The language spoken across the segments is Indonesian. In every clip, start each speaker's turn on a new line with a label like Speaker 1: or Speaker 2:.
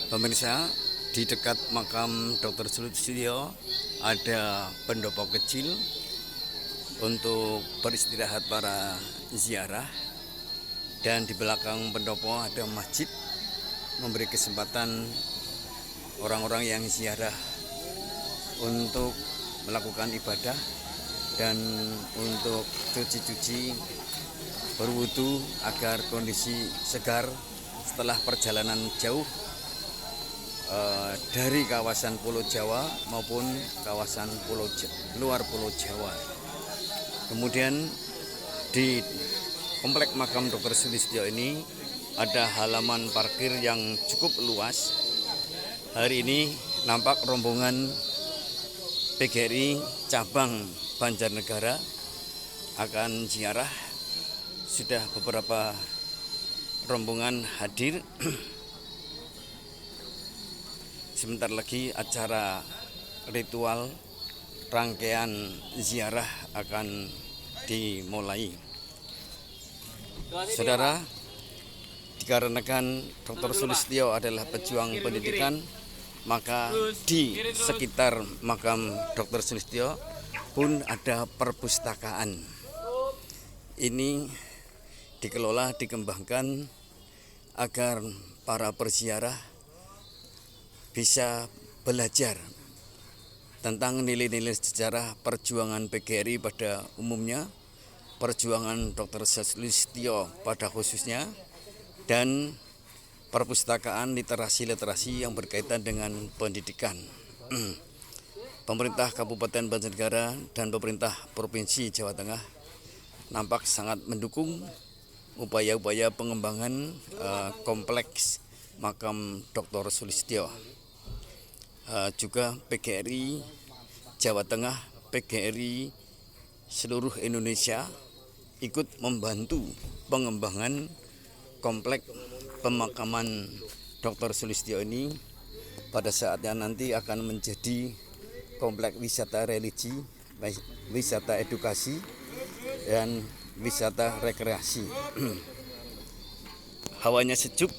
Speaker 1: Pemirsa, di dekat makam Dr. Sulistyo ada pendopo kecil untuk beristirahat para ziarah, dan di belakang pendopo ada masjid memberi kesempatan orang-orang yang ziarah untuk melakukan ibadah dan untuk cuci-cuci, berwudu agar kondisi segar setelah perjalanan jauh dari kawasan Pulau Jawa maupun kawasan luar Pulau Jawa. Kemudian di komplek makam Dr. Sulistyo ini ada halaman parkir yang cukup luas. Hari ini nampak rombongan PGRI cabang Banjarnegara akan ziarah. Sudah beberapa rombongan hadir. Sebentar lagi acara ritual rangkaian ziarah akan dimulai. Saudara, dikarenakan Dr. Sulistyo adalah pejuang pendidikan, maka di sekitar makam Dr. Sulistyo pun ada perpustakaan. Ini dikelola, dikembangkan agar para perziarah bisa belajar tentang nilai-nilai sejarah perjuangan PGRI pada umumnya, perjuangan Dr. Sulistyo pada khususnya, dan perpustakaan literasi-literasi yang berkaitan dengan pendidikan. Pemerintah Kabupaten Banjarnegara dan pemerintah Provinsi Jawa Tengah nampak sangat mendukung upaya-upaya pengembangan kompleks makam Dr. Sulistyo. Juga PGRI Jawa Tengah, PGRI seluruh Indonesia ikut membantu pengembangan komplek pemakaman Dr. Sulistyo ini. Pada saatnya nanti akan menjadi komplek wisata religi, wisata edukasi, dan wisata rekreasi. Hawanya sejuk,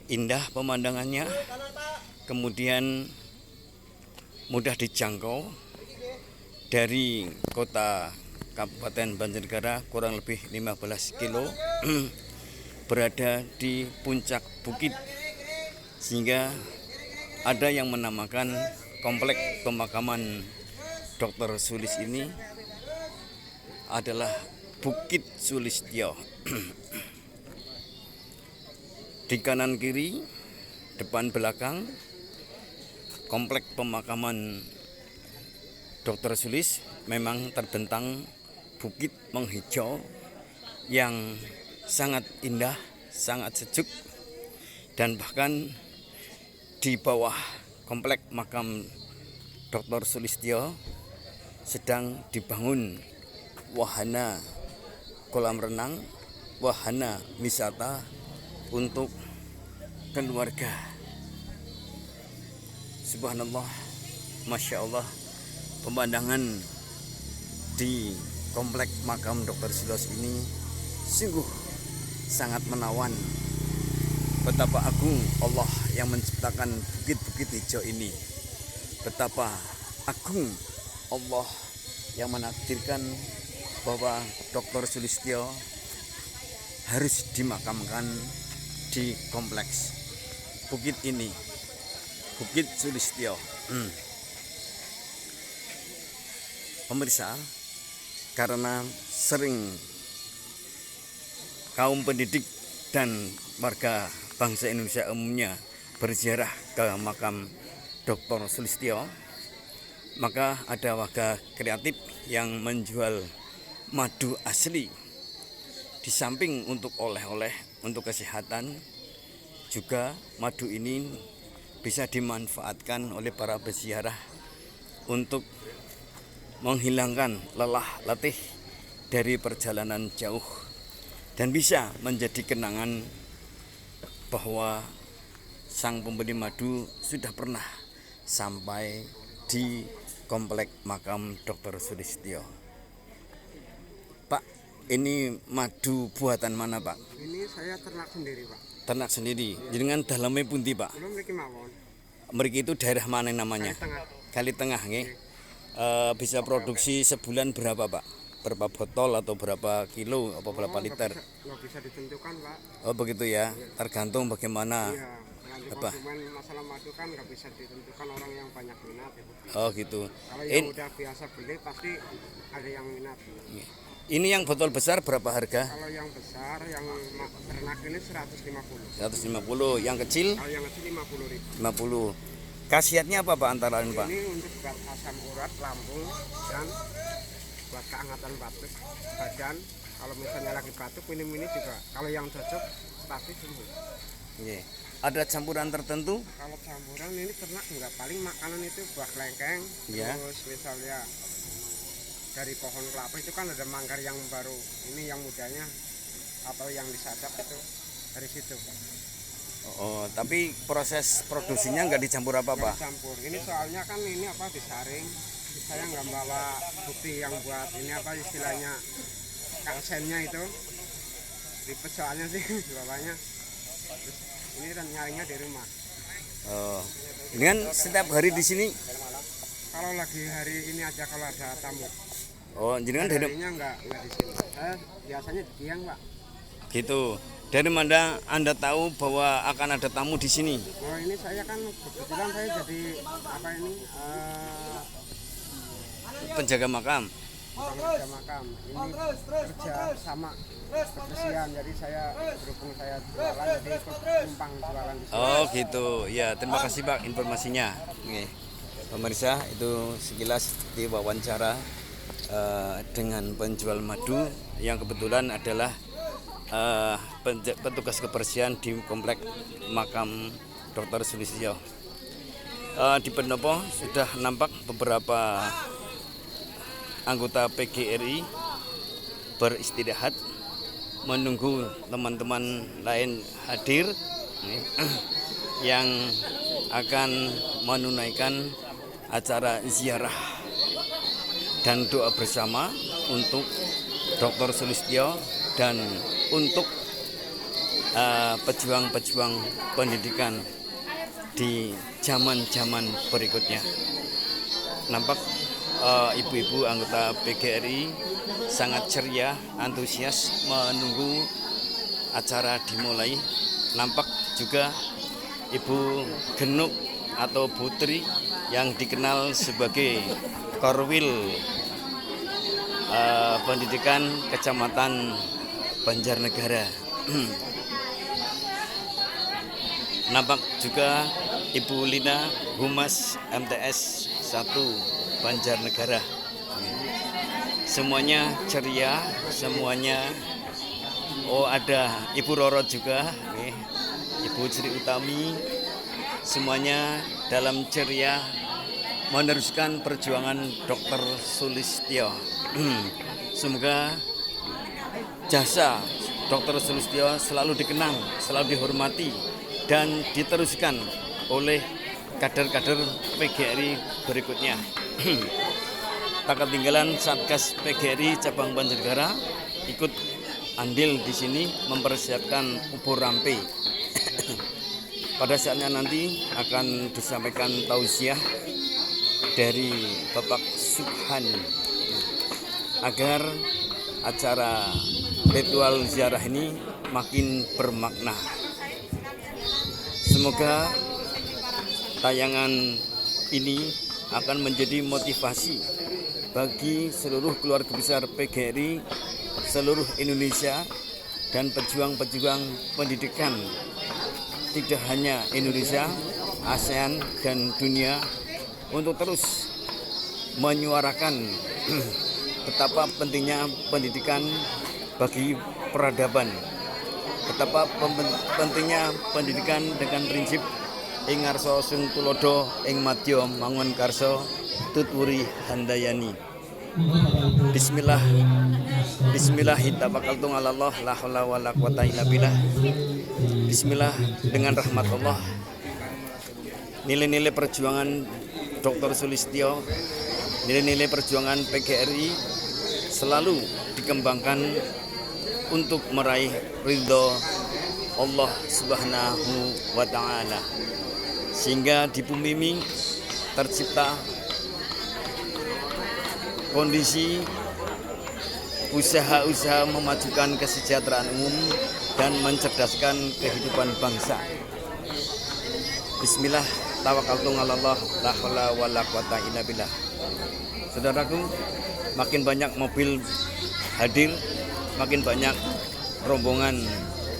Speaker 1: indah pemandangannya, kemudian mudah dijangkau. Dari kota Kabupaten Banjarnegara kurang lebih 15 kilo, berada di puncak bukit, sehingga ada yang menamakan komplek pemakaman Dr. Sulis ini adalah Bukit Sulistyo. Di kanan kiri, depan belakang, komplek pemakaman Dr. Sulis memang terbentang bukit menghijau yang sangat indah, sangat sejuk, dan bahkan di bawah komplek makam Dr. Sulistyo sedang dibangun wahana kolam renang, wahana wisata untuk keluarga. Subhanallah, Masya Allah, pemandangan di komplek makam Dr. Sulistyo ini sungguh sangat menawan. Betapa agung Allah yang menciptakan bukit-bukit hijau ini. Betapa agung Allah yang menakdirkan bahwa Dr. Sulistyo harus dimakamkan di kompleks bukit ini, Bukit Sulistyo. Pemirsa, karena sering kaum pendidik dan warga bangsa Indonesia umumnya berziarah ke makam Dr. Sulistyo, maka ada warga kreatif yang menjual madu asli. Di samping untuk oleh-oleh, untuk kesehatan, juga madu ini bisa dimanfaatkan oleh para peziarah untuk menghilangkan lelah letih dari perjalanan jauh, dan bisa menjadi kenangan bahwa sang pembeli madu sudah pernah sampai di komplek makam Dr. Sulistyo. Pak, ini madu buatan mana, Pak?
Speaker 2: Ini saya ternak sendiri, Pak.
Speaker 1: Ternak sendiri. Jenengan daleme pundi, Pak?
Speaker 2: Kula mriki mawon.
Speaker 1: Mriki itu daerah mana namanya?
Speaker 2: Kali tengah.
Speaker 1: Kali Tengah nggih. Bisa produksi sebulan berapa, Pak? Berapa botol atau berapa kilo atau berapa liter?
Speaker 2: Nggak bisa ditentukan, Pak.
Speaker 1: Oh begitu ya. Tergantung bagaimana.
Speaker 2: Iya, nanti
Speaker 1: Apa?
Speaker 2: konsumen masalah madu kan nggak bisa ditentukan orang yang banyak minat. Ya.
Speaker 1: Oh gitu.
Speaker 2: Kalau yang udah biasa beli pasti ada yang minat.
Speaker 1: Ini yang botol besar berapa harga?
Speaker 2: Kalau yang besar, yang ternak ini 150.
Speaker 1: 150. Yang kecil
Speaker 2: Kalau yang kecil 50.000.
Speaker 1: 50. Khasiatnya apa, Pak, antara lain, Pak?
Speaker 2: Ini untuk buat asam urat lambung dan buat keangatan batuk badan. Kalau misalnya lagi batuk, minum ini juga. Kalau yang cocok pasti sembuh.
Speaker 1: Iya. Ada campuran tertentu?
Speaker 2: Kalau campuran ini ternak enggak, paling makanan itu buah kelengkeng,
Speaker 1: Ya.
Speaker 2: terus misalnya dari pohon kelapa itu kan ada manggar yang baru, ini yang mudanya atau yang disadap itu dari situ.
Speaker 1: Oh, tapi proses produksinya nggak dicampur apa, Pak?
Speaker 2: Campur. Ini soalnya kan ini apa disaring. Saya nggak bawa bukti yang buat ini apa istilahnya kangsennya itu. Ribet soalnya sih bawahnya. Terus ini kan nyarinya di rumah.
Speaker 1: Oh, ini kan setiap hari di sini.
Speaker 2: Kalau lagi hari ini aja kalau ada tamu.
Speaker 1: Oh, jenengan dari
Speaker 2: Harinya nggak di sini. Saya biasanya di Tiang, Pak.
Speaker 1: gitu. Dari mana Anda tahu bahwa akan ada tamu di sini?
Speaker 2: Oh ini saya kan kebetulan saya jadi apa ini
Speaker 1: Penjaga makam.
Speaker 2: penjaga makam. Ini kerja sama kebersihan, jadi saya berhubung saya jualan jadi ikut numpang jualan di sini.
Speaker 1: Oh, gitu. Ya, terima kasih, Pak, informasinya. Oke. Pemirsa, itu sekilas di wawancara dengan penjual madu yang kebetulan adalah petugas kebersihan di komplek makam Dr. Sulistyo. Di pendopo sudah nampak beberapa anggota PGRI beristirahat menunggu teman-teman lain hadir yang akan menunaikan acara ziarah dan doa bersama untuk Dr. Sulistyo dan untuk pejuang-pejuang pendidikan di zaman-zaman berikutnya. Nampak ibu-ibu anggota PGRI sangat ceria, antusias menunggu acara dimulai. Nampak juga Ibu Genuk atau Putri yang dikenal sebagai Korwil Pendidikan Kecamatan Banjarnegara. Nampak juga Ibu Lina, Humas MTS 1 Banjarnegara. Semuanya ceria, semuanya. Oh, ada Ibu Roro juga, Ibu Sri Utami. Semuanya dalam ceria meneruskan perjuangan Dr. Sulistyo. Semoga jasa Dr. Sulistyo selalu dikenang, selalu dihormati dan diteruskan oleh kader-kader PGRI berikutnya. Tak ketinggalan Satgas PGRI cabang Banjarnegara ikut andil di sini mempersiapkan ubur rampe. Pada saatnya nanti akan disampaikan tausiah dari Bapak Subhan agar acara ritual ziarah ini makin bermakna. Semoga tayangan ini akan menjadi motivasi bagi seluruh keluarga besar PGRI seluruh Indonesia dan pejuang-pejuang pendidikan tidak hanya Indonesia, ASEAN dan dunia untuk terus menyuarakan betapa pentingnya pendidikan bagi peradaban, betapa pentingnya pendidikan dengan prinsip ing ngarsa sung tulodo ing madya mangun karsa tutwuri handayani. Bismillah, Bismillahirrahmanirrahim. Allah la haula wala quwata illa billah. Bismillah, dengan rahmat Allah. Nilai-nilai perjuangan Dr. Sulistyo, nilai-nilai perjuangan PGRI selalu dikembangkan untuk meraih ridho Allah Subhanahu wa Ta'ala, sehingga di bumi ini tercipta kondisi usaha-usaha memajukan kesejahteraan umum dan mencerdaskan kehidupan bangsa. Bismillah, tawakkaltu 'alallah, la haula wala quwata illa billah. Saudaraku, makin banyak mobil hadir, makin banyak rombongan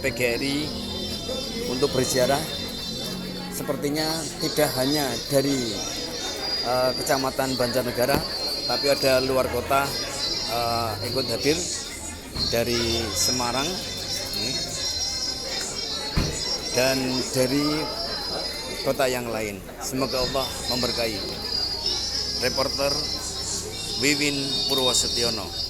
Speaker 1: PGRI untuk berziarah. Sepertinya tidak hanya dari Kecamatan Banjarnegara, tapi ada luar kota ikut hadir dari Semarang dan dari kota yang lain. Semoga Allah memberkahi. Reporter Wiwin Purwosetiono.